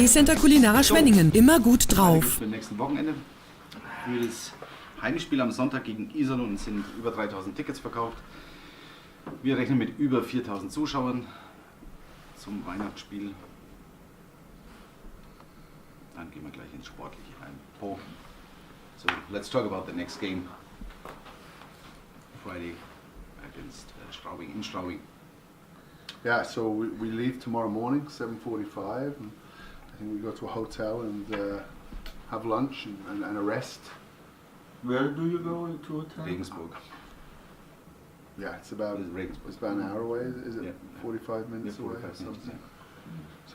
Center Kulinara Schwenningen. Immer gut drauf. Für nächsten Wochenende. Für das Heimspiel am Sonntag gegen Iserlohn sind über 3000 Tickets verkauft. Wir rechnen mit über 4000 Zuschauern zum Weihnachtsspiel. Dann gehen wir gleich ins Sportliche rein. Oh. So, let's talk about the next game. Friday against Straubing, in Straubing. Yeah, so we leave tomorrow morning, 7:45, and I think we go to a hotel and have lunch and a rest. Where do you go to a town? Regensburg. Yeah, it's about an hour away, is it? Yeah. 45 minutes Yeah, 45 away or minutes, something? yeah.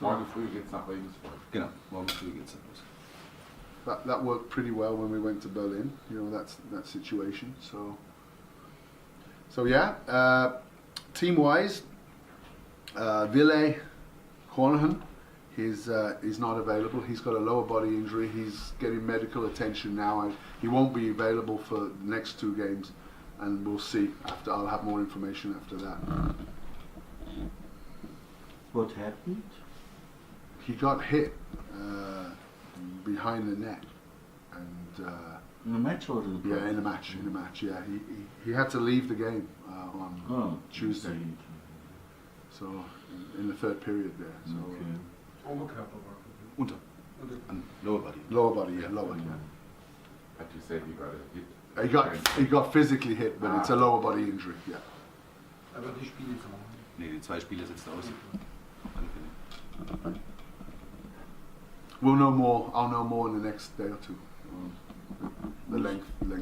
Morgen früh geht's nach Regensburg. Genau, morgen früh geht's los. That worked pretty well when we went to Berlin, you know, that situation. So yeah, team-wise, Ville Cornahan, he's not available. He's got a lower body injury. He's getting medical attention now, and he won't be available for the next two games. And we'll see. I'll have more information after that. What happened? He got hit behind the net, and In a match or in the yeah, in a match. Yeah, he had to leave the game on Tuesday. So in the third period there. So Unter. Lower body. lower body, yeah, lower. Yeah. But you said you got a hit. He got physically hit, but it's a lower body injury. Yeah. Aber die Spiele zu machen. Nee, die 2 Spiele setzt er aus. We'll know more. I'll know more in the next day or two. The length of the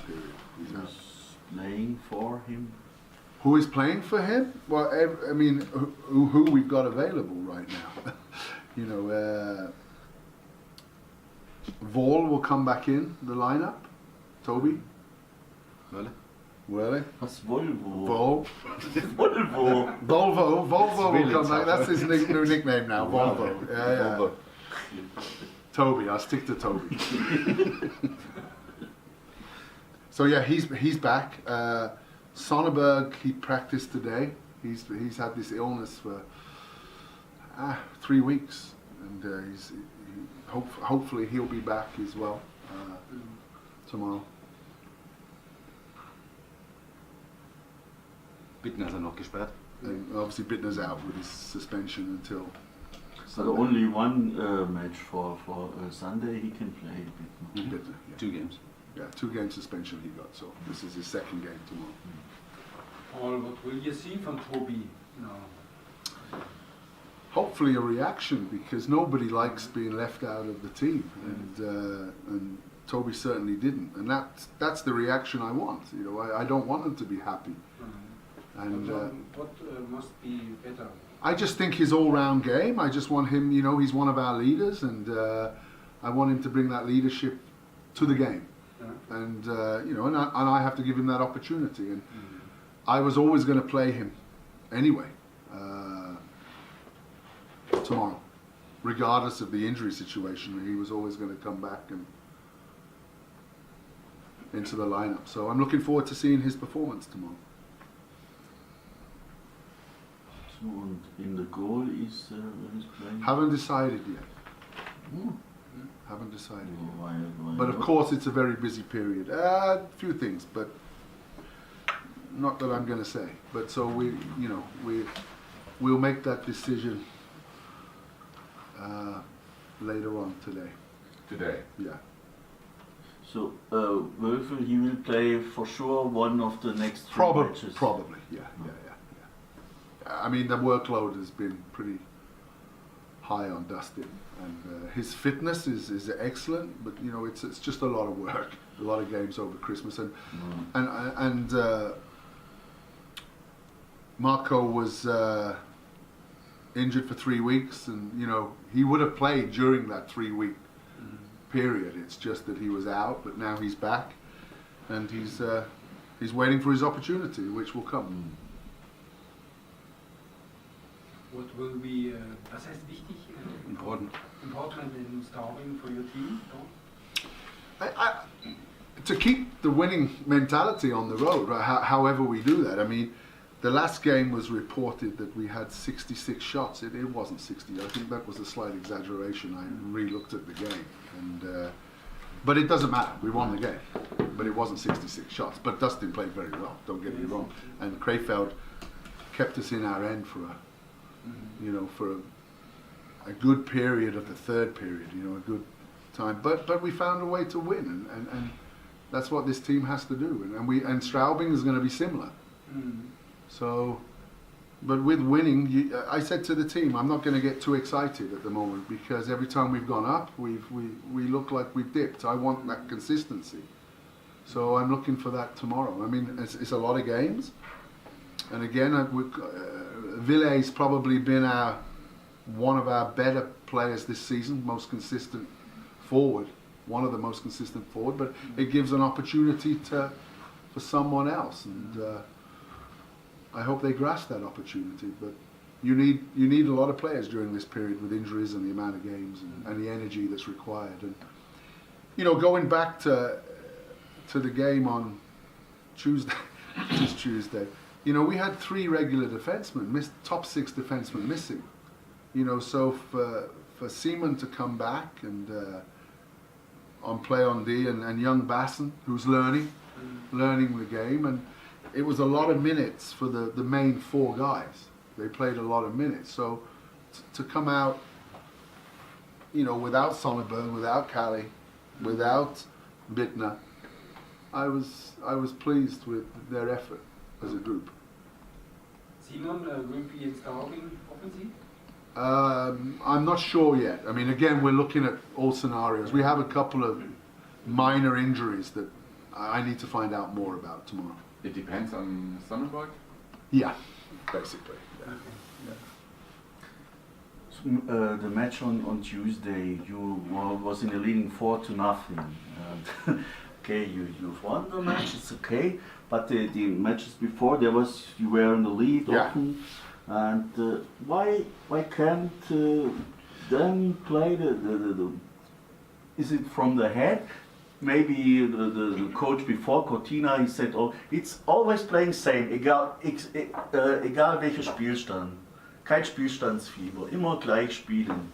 period. He's out. Who's playing for him? Who is playing for him? Well, I mean, who we've got available right now. You know, Vol will come back in the lineup. Toby. Mölle? Welle. Was Volvo? Vol. Volvo. Volvo will come back. That's his new nickname now. Volvo. Yeah. Toby. I'll stick to Toby. So yeah, he's back. Sonneberg, he practiced today. He's had this illness for 3 weeks, and hopefully he'll be back as well tomorrow. Bittner ist noch gesperrt. And obviously Bittner's out with his suspension until So only one match for Sunday he can play. Bittner. Yeah. 2 games. Yeah, 2 game suspension he got. So this is his second game tomorrow. Paul, what will you see from Toby now? Hopefully a reaction, because nobody likes being left out of the team, and Toby certainly didn't, and that's the reaction I want. You know, I don't want him to be happy. And what must be better? I just think his all-round game. I just want him. You know, he's one of our leaders, and I want him to bring that leadership to the game. Yeah. And you know, and I have to give him that opportunity. And I was always going to play him anyway tomorrow, regardless of the injury situation. He was always going to come back and into the lineup. So I'm looking forward to seeing his performance tomorrow. So and in the goal is who's playing? Haven't decided yet. Hmm. Haven't decided yet. Why But of not? course, it's a very busy period. A few things, but not that I'm going to say. But so we'll make that decision later on today. Today. Yeah. So Wölfel, he will play for sure one of the next three Probably. matches. Probably. Yeah. I mean, the workload has been pretty high on Dustin, and his fitness is excellent. But you know, it's just a lot of work, a lot of games over Christmas, and Marco was injured for 3 weeks, and you know, he would have played during that 3-week period. It's just that he was out, but now he's back, and he's waiting for his opportunity, which will come. What will be, was heißt wichtig? Important. Important in Straubing for your team? To keep the winning mentality on the road, right, however we do that. I mean, the last game was reported that we had 66 shots. It wasn't 60. I think that was a slight exaggeration. I re-looked at the game, and but it doesn't matter. We won the game, but it wasn't 66 shots. But Dustin played very well. Don't get me wrong. And Krefeld kept us in our end for a good period of the third period. A good time. But we found a way to win, and that's what this team has to do. And Straubing is going to be similar. So, but with winning, I said to the team, I'm not going to get too excited at the moment, because every time we've gone up, we look like we've dipped. I want that consistency. So I'm looking for that tomorrow. I mean, it's a lot of games. And again, Ville's probably been one of our better players this season, most consistent forward, one of the most consistent forward, but it gives an opportunity for someone else. And I hope they grasp that opportunity, but you need a lot of players during this period with injuries and the amount of games and the energy that's required. And going back to the game on Tuesday, we had 3 regular defensemen, top 6 defensemen missing. So for Seaman to come back and on play on D and young Basson, who's learning the game, and it was a lot of minutes for the main 4 guys. They played a lot of minutes. So to come out, without Sonnenberg, without Callie, without Bittner, I was pleased with their effort as a group. Simon, will be in Straubing offensive? I'm not sure yet. I mean, again, we're looking at all scenarios. We have a couple of minor injuries that I need to find out more about tomorrow. It depends on Sonnenberg? Yeah, basically. Yeah. So, the match on Tuesday, you was in the leading 4-0. Okay, you've won the match, it's okay. But the matches before, you were in the lead often. And why can't then play the is it from the head? Maybe the coach before Cortina, he said, it's always playing same, egal welcher Spielstand. Kein Spielstandsfieber, immer gleich spielen.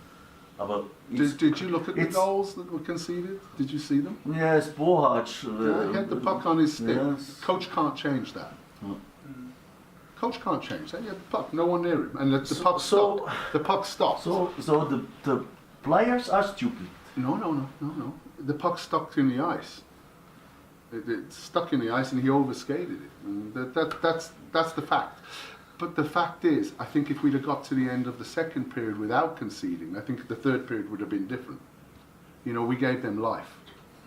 Aber did you look at the goals that were conceded? Did you see them? Yes, Bohac. He had the puck on his stick. Yes. Coach can't change that. Coach can't change that. He had the puck, no one near him, and the puck stopped. The puck stopped. So the players are stupid. No. The puck stuck in the ice. It stuck in the ice, and he overskated it. And that's the fact. But the fact is, I think if we'd have got to the end of the second period without conceding, I think the third period would have been different. We gave them life.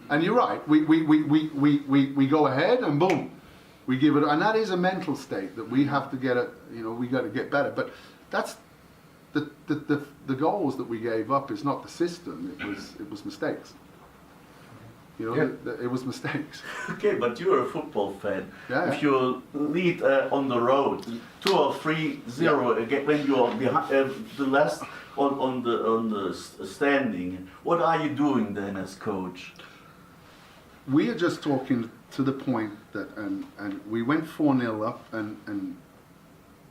And you're right. We go ahead and boom, we give it. And that is a mental state that we have to get it. We got to get better. But that's the goals that we gave up is not the system. It was mistakes. It was mistakes. Okay, but you're a football fan. Yeah. If you lead on the road 2 or 3-0 again, when you are behind the last on the standing, what are you doing then as coach? We are just talking to the point that and we went 4-0 up and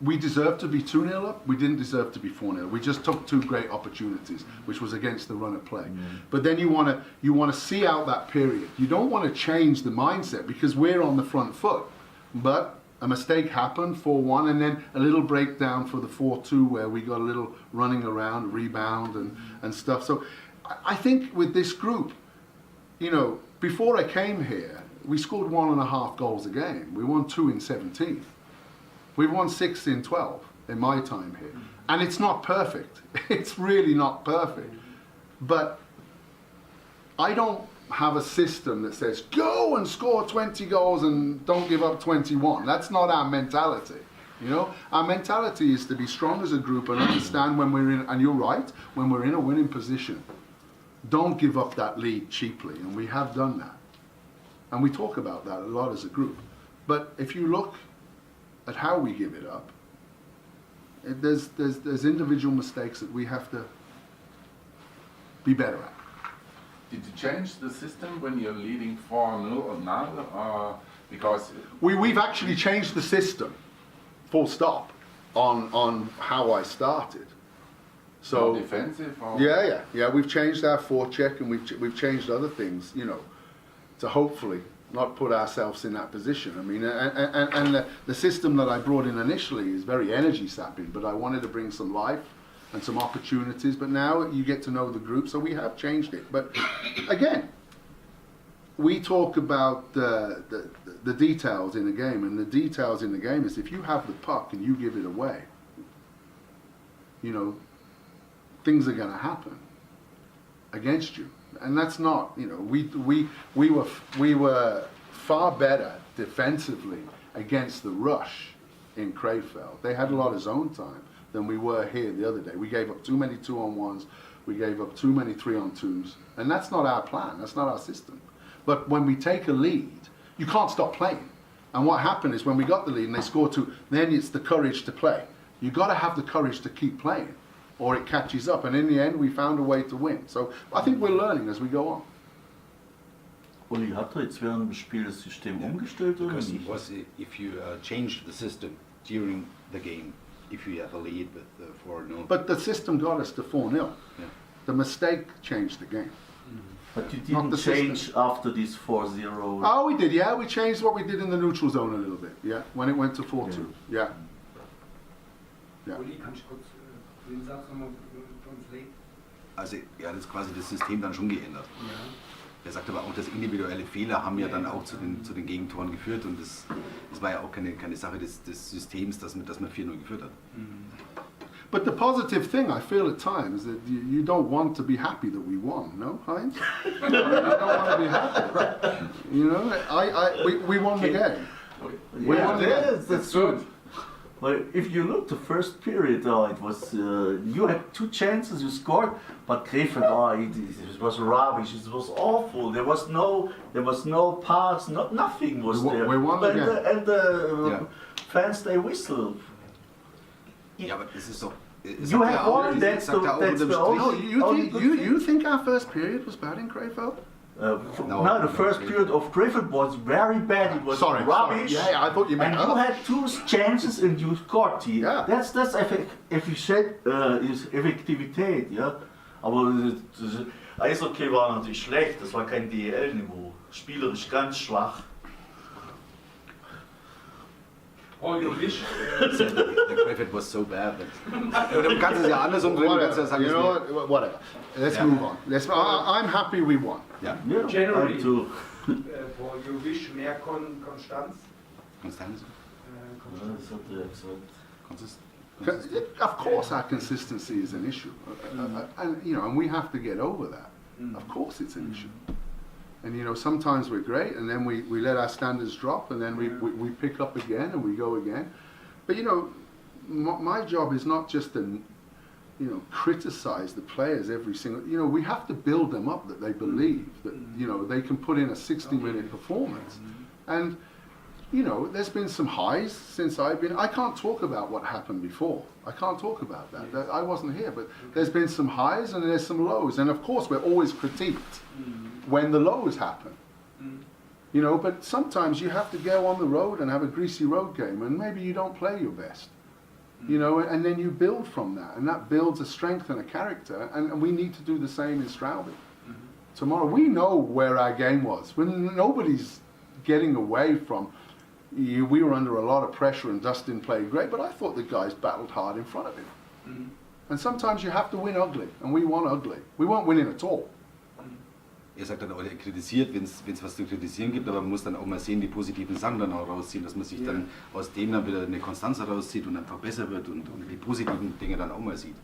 we deserved to be 2-0 up. We didn't deserve to be 4-0. We just took 2 great opportunities, which was against the run of play. But then you want to see out that period. You don't want to change the mindset because we're on the front foot. But a mistake happened, 4-1, and then a little breakdown for the 4-2 where we got a little running around, rebound and stuff. So I think with this group, before I came here, we scored 1.5 goals a game. We won 2 in 17. We've won 6 in 12 in my time here. And it's not perfect. It's really not perfect. But I don't have a system that says, go and score 20 goals and don't give up 21. That's not our mentality. Our mentality is to be strong as a group and understand when we're in, and you're right, when we're in a winning position, don't give up that lead cheaply. And we have done that. And we talk about that a lot as a group. But if you look at how we give it up, there's individual mistakes that we have to be better at. Did you change the system when you're leading 4-0 now? Because we've actually changed the system. full stop on how I started. So More defensive or yeah. We've changed our forecheck and we've changed other things, to hopefully not put ourselves in that position. I mean, and the system that I brought in initially is very energy sapping, but I wanted to bring some life and some opportunities. But now you get to know the group, so we have changed it. But again, we talk about the details in a game, and the details in the game is if you have the puck and you give it away, things are going to happen against you, and that's not. We were far better defensively against the rush in Krefeld. They had a lot of zone time than we were here the other day. We gave up too many 2-on-1s. We gave up too many 3-on-2s, and that's not our plan. That's not our system. But when we take a lead, you can't stop playing. And what happened is when we got the lead and they scored two, then it's the courage to play. You got to have the courage to keep playing, or it catches up. And in the end, we found a way to win. So I think we're learning as we go on. Uli, hat jetzt während dem Spiel das System umgestellt oder Because nicht? if you change the system during the game, if you have a lead with 4-0. But the system got us to 4-0. Yeah. The mistake changed the game. But you Not didn't the change system. after this 4-0. Oh, we did, yeah. We changed what we did in the neutral zone a little bit, yeah, when it went to 4-2. Yeah. Ja. Uli, kannst du kurz den Satz nochmal translate? Also er hat jetzt quasi das System dann schon geändert. Ja. Er sagt aber auch, dass individuelle Fehler haben ja dann auch zu den Gegentoren geführt, und das war ja auch keine Sache des Systems, dass man 4-0 geführt hat. But the positive thing I feel at times that you don't want to be happy that we won, no, Heinz? You don't want to be happy. We won the game. We won the game. Yes, that's good. Well, if you look the first period, it was you had 2 chances, you scored, but Krefeld, it was rubbish. It was awful. There was no pass, nothing was there. We won the game. And the fans, they whistled. Ja, aber das ist doch. You have won. That's the No, only you think our first period was bad in Krefeld? No, the first period of Krefeld was very bad. It was rubbish. Yeah, I thought you meant and you had 2 chances and you scored. Yeah. That's Effektivität, ja. Aber das Eishockey war natürlich schlecht. Das war kein DEL-Niveau. Spielerisch ganz schwach. All you wish. The Krefeld was so bad. Du kannst es ja andersrum drehen. Du kannst ja sagen, Whatever. Let's move on. I'm happy we won. Ja. Yeah, Generally. I too. For you wish mehr Konstanz. Konstanz. Das hat er gesagt. Of course, our consistency is an issue, and we have to get over that. Of course, it's an issue. And sometimes we're great, and then we let our standards drop, and then we pick up again and we go again. But my job is not just to criticize the players every single. We have to build them up that they believe that they can put in a 60-minute performance, and there's been some highs since I've been. I can't talk about what happened before. I can't talk about that. I wasn't here, but there's been some highs and there's some lows, and of course we're always critiqued when the lows happen. But sometimes you have to go on the road and have a greasy road game, and maybe you don't play your best. And then you build from that, and that builds a strength and a character, and we need to do the same in Straubing. Tomorrow, we know where our game was. When nobody's getting away from, we were under a lot of pressure and Dustin played great, but I thought the guys battled hard in front of him. And sometimes you have to win ugly, and we won ugly. We weren't winning at all. Sagt dann, er kritisiert, wenn es was zu kritisieren gibt, aber man muss dann auch mal sehen, die positiven Sachen dann auch rausziehen, dass man sich dann aus dem dann wieder eine Konstanz herauszieht und einfach besser wird und die positiven Dinge dann auch mal sieht.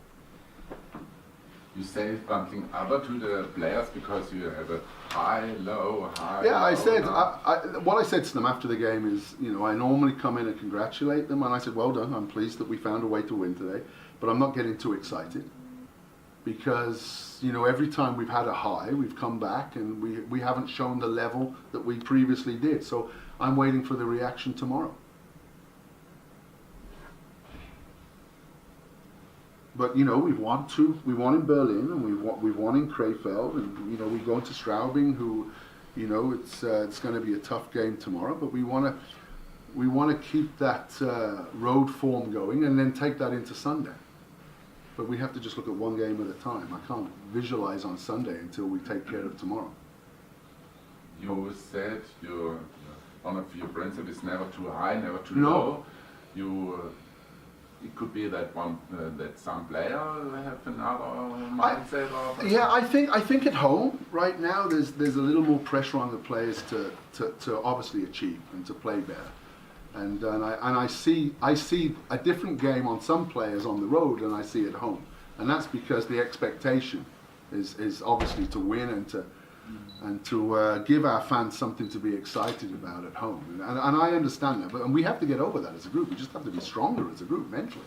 You say something other to the players because you have a high, low, high. Yeah, I low, said no? what I said to them after the game is, I normally come in and congratulate them, and I said, well done, I'm pleased that we found a way to win today, but I'm not getting too excited because every time we've had a high, we've come back and we haven't shown the level that we previously did. So I'm waiting for the reaction tomorrow. But we've won 2. We won in Berlin, and we've won in Krefeld, and we go into Straubing, who, it's going to be a tough game tomorrow. But we want to we want to keep that road form going and then take that into Sunday. But we have to just look at one game at a time. I can't visualize on Sunday until we take care of tomorrow. You said one of your principles is never too high, never too No. low. It could be that that some player have another mindset. Yeah, I think at home right now there's a little more pressure on the players to obviously achieve and to play better. And I see a different game on some players on the road than I see at home, and that's because the expectation is obviously to win and to give our fans something to be excited about at home, and I understand that, and we have to get over that as a group. We just have to be stronger as a group mentally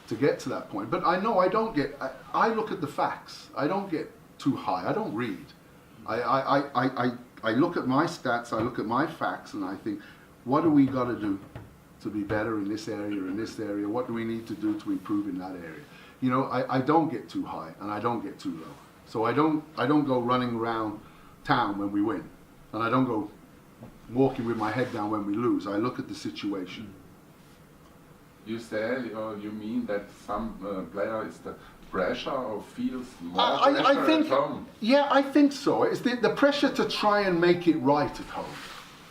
to get to that point. But I know I look at the facts. I don't get too high. I don't read. I look at my stats. I look at my facts, and I think, what do we got to do to be better in this area, in this area? What do we need to do to improve in that area? You know, I don't get too high and I don't get too low. So I don't go running around town when we win, and I don't go walking with my head down when we lose. I look at the situation. You say, or you mean that some player is the pressure or feels more pressure I think, at home? yeah, I think so. It's the pressure to try and make it right at home.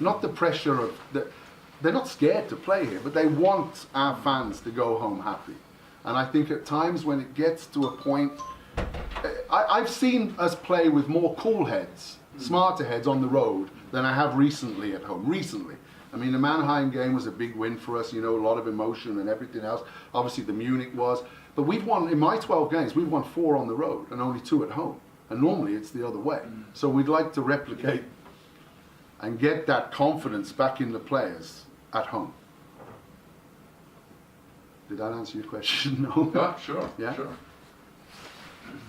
Not the pressure of they're not scared to play here, but they want our fans to go home happy. And I think at times when it gets to a point, I've seen us play with more cool heads, smarter heads on the road than I have recently at home. Recently, I mean, the Mannheim game was a big win for us. You know, a lot of emotion and everything else. Obviously, the Munich was, but we've won in my 12 games. We've won 4 on the road and only 2 at home. And normally it's the other way. So we'd like to replicate and get that confidence back in the players at home. Did that answer your question? No? Yeah, sure. Yeah? Sure.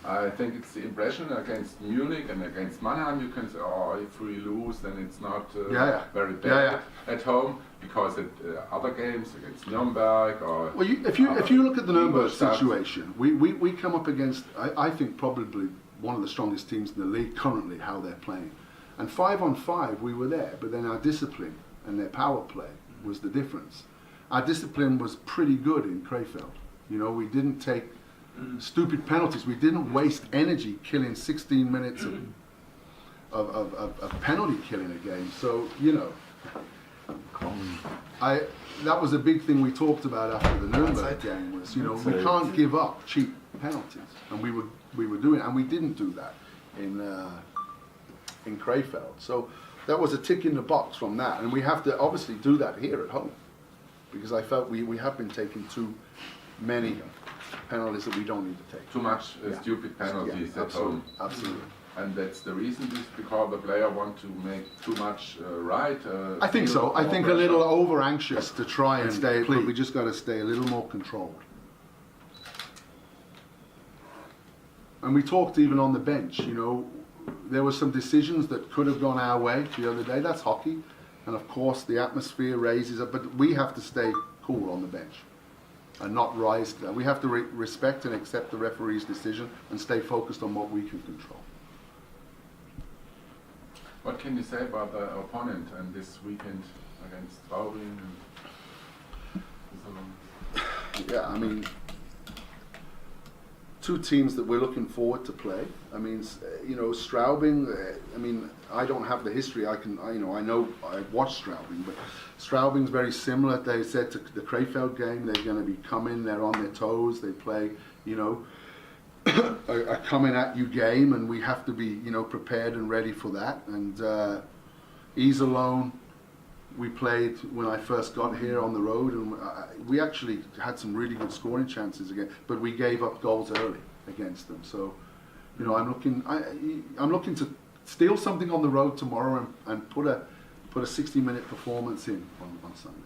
I think it's the impression against Munich and against Mannheim. You can say, oh, if we lose, then it's not very bad at home, because at other games against Nuremberg or. Well, if you look at the Nuremberg situation, we come up against I think probably one of the strongest teams in the league currently, how they're playing, and 5-on-5 we were there, but then our discipline and their power play was the difference. Our discipline was pretty good in Krefeld. You know, we didn't take stupid penalties. We didn't waste energy killing 16 minutes of penalty killing a game. So, you know, that was a big thing we talked about after the Nuremberg game was, you know, we can't give up cheap penalties. And we were doing it, and we didn't do that in Krefeld. So that was a tick in the box from that. And we have to obviously do that here at home, because I felt we have been taking too many penalties that we don't need to take. Too much stupid penalties at home. Absolutely. And that's the reason, is because the player want to make too much right? I think so. I think pressure. a little over anxious to try and stay, but we just got to stay a little more controlled. And we talked even on the bench, you know, there were some decisions that could have gone our way the other day. That's hockey. And of course the atmosphere raises up, but we have to stay cool on the bench and not rise. We have to respect and accept the referee's decision and stay focused on what we can control. What can you say about the opponent and this weekend against Straubing? Yeah, I mean, 2 teams that we're looking forward to play. I mean, you know, Straubing. I mean, I don't have the history. I know I've watched Straubing, but Straubing's very similar. They said to the Krefeld game, they're going to be coming. They're on their toes. They play, you know, a coming at you game, and we have to be, you know, prepared and ready for that. And Iserlohn, we played when I first got here on the road, and we actually had some really good scoring chances again, but we gave up goals early against them. So, you know, I'm looking to steal something on the road tomorrow and put a 60-minute performance in on Sunday.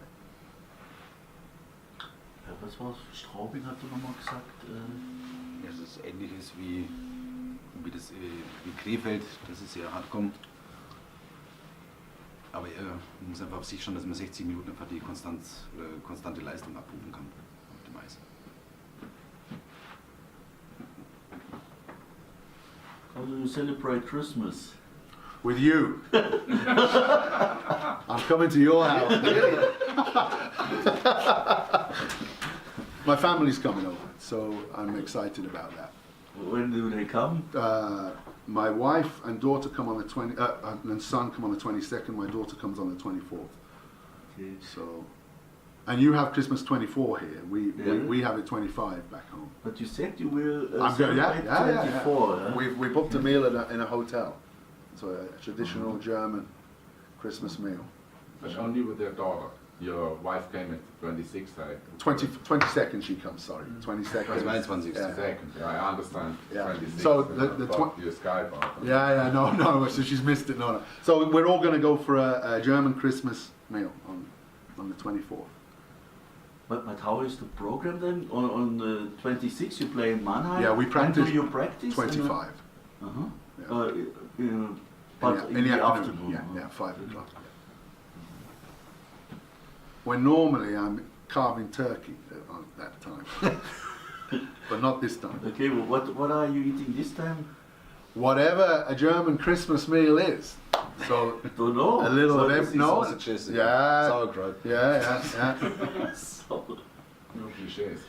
Was war Straubing, hat er nochmal gesagt? Ja, es ist ähnliches wie Krefeld, das ist sehr hart kommt. Aber man muss einfach auf sich schauen, dass man 60 Minuten einfach die konstante Leistung abrufen kann auf dem Eis. How do you celebrate Christmas? With you. I'm coming to your house. My family's coming over, so I'm excited about that. When do they come? My wife and daughter come on the 20, and son come on the 22nd. My daughter comes on the 24th. Okay. So, and you have Christmas 24 here. We have it 25 back home. But you said you will I'm going, celebrate 24. Huh? We booked a meal in a hotel. So a traditional German Christmas meal. But only with their daughter. Your wife came at 26th, 22nd she comes, sorry. 22nd. Mine's 26th. Yeah. Second, yeah, I understand. Yeah. 26th. So the your Skype. Yeah, no, so she's missed it, no. So we're all going to go for a German Christmas meal on the 24th. But how is the program then? On the 26th you play in Mannheim? Yeah, we practice. When do you practice? 25. Uh-huh. Yeah. But in the afternoon. Yeah, 5 o'clock. When normally I'm carving turkey at that time, but not this time. Okay, well, what are you eating this time? Whatever a German Christmas meal is. So Don't know. a little of everything. No, sausages, yeah, sauerkraut. yeah. No cliches.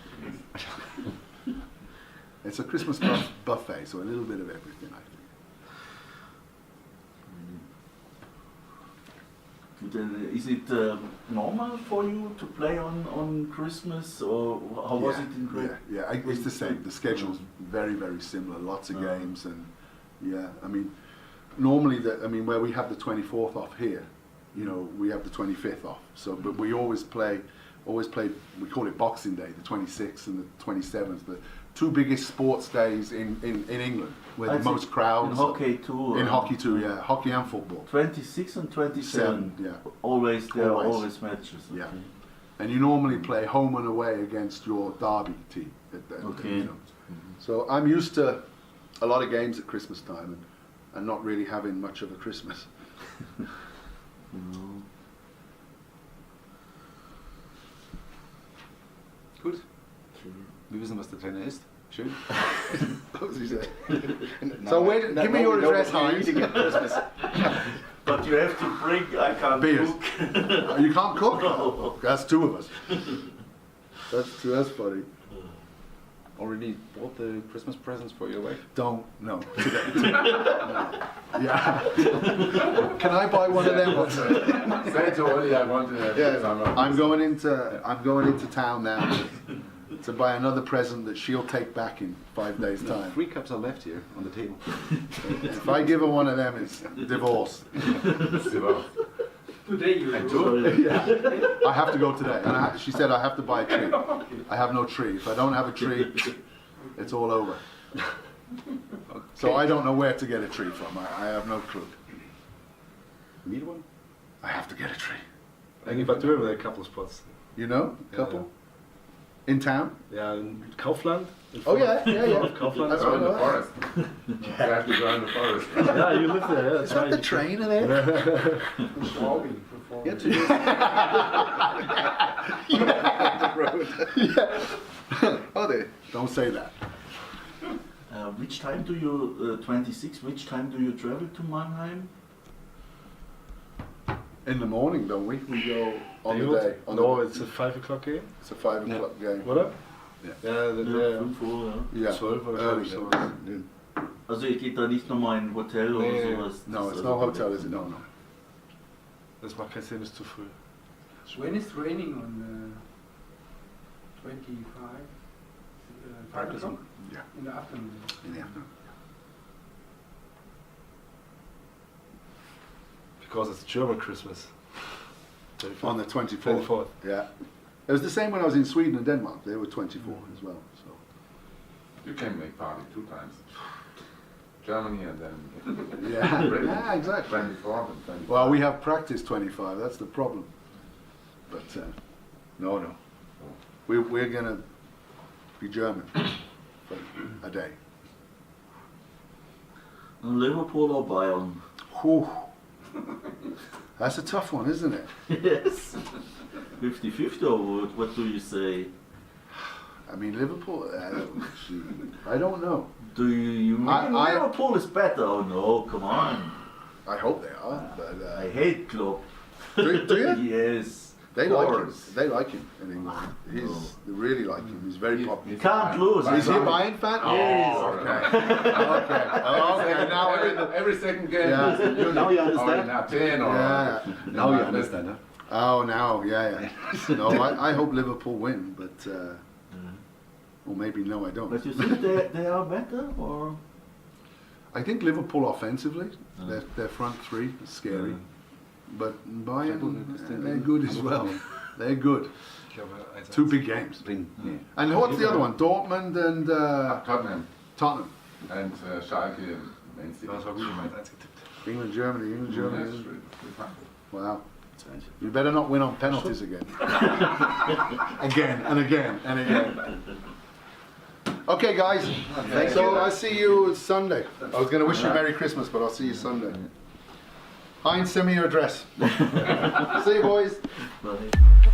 It's a Christmas buffet, so a little bit of everything, I think. Then is it normal for you to play on Christmas, or how was it in Great? Yeah, it's the same. The schedule's very, very similar. Lots of games, and I mean, normally where we have the 24th off here, we have the 25th off. So, but we always play. We call it Boxing Day, the 26th and the 27th. The two biggest sports days in England, where the most crowds. In hockey too. In hockey too, yeah, hockey and football. 26 and 27. Yeah. Always there are always matches. Okay. Yeah. And you normally play home and away against your derby team. Okay. So I'm used to a lot of games at Christmas time and not really having much of a Christmas. Gut. Wir wissen, was der Trainer isst. Schön. So give me your address, Heinz. But you have to bring, I can't Beers. cook. You can't cook? No. That's two of us. That's funny. Already bought the Christmas presents for your wife? No. Yeah. Can I buy one of them? Say to Oli, I want to. I'm going into town now to buy another present that she'll take back in 5 days' time. 3 cups are left here on the table. If I give her one of them, it's divorce. Today you I have to go today. And she said I have to buy a tree. I have no tree. If I don't have a tree, it's all over. Okay. So I don't know where to get a tree from. I have no clue. Need one? I have to get a tree. Eigentlich bei Dürr with a couple of spots. You know? Couple? In town? Yeah, in Kaufland. Oh yeah. Kaufland. That's Go in the right. forest. You have to go in the forest. Yeah, you live there. Yeah, Is that the train in there? Straubing performing. Get to yeah. Oh, they don't say that. Which time do you, 26, which time do you travel to Mannheim? In the morning, don't we? We go on the day. No, it's a 5 o'clock game. It's a 5 o'clock game. Oder? Ja. Ja, Ja, 5 Uhr, ja. Yeah. 12 oder Early, so. Also ihr geht da nicht nochmal in ein Hotel oder Nee. sowas? No, it's no hotel, is it? No. Das macht keinen Sinn, ist zu früh. When is training on 25? 5 o'clock? Yeah. In the afternoon. In the afternoon. Because it's German Christmas. On the 24th. 24th. Yeah. It was the same when I was in Sweden and Denmark. They were 24 as well. So. You can make party 2 times. Germany and then Yeah. Britain. Yeah, exactly. 24 and 25. Well, we have practice 25. That's the problem. But no. We're gonna be German for a day. Liverpool or Bayern? Whew. That's a tough one, isn't it? Yes. 50-50 or what do you say? I mean, Liverpool. I don't know. Do you mean Liverpool is better? Oh no, come on. I hope they are, but I hate Klopp. Do you? Yes. They like him. Boris. They like him in England. They really like him. He's very You popular. can't lose. Is he a Bayern fan? Yes. Oh, okay. Okay. Now I know. Every second game. Yeah. Now you Or understand? in Athens or Yeah. Now you understand, huh? Oh, now, yeah. No, I hope Liverpool win, but or maybe no, I don't. But you think they are better, or? I think Liverpool offensively, their front three is scary, but Bayern, they're good as well. They're good. Ich glaube 1-1. Two big games. Yeah. And what's the other one? Dortmund and Tottenham Tottenham. and Schalke and Man City. Das war gut, ich habe 1 getippt. England, Germany, England, Germany. Yes, really fun. Wow. You better not win on penalties again. Again and again and again. Okay, guys. So I'll see you Sunday. I was going to wish you Merry Christmas, but I'll see you Sunday. Heinz, send me your address. See you, boys. Bye.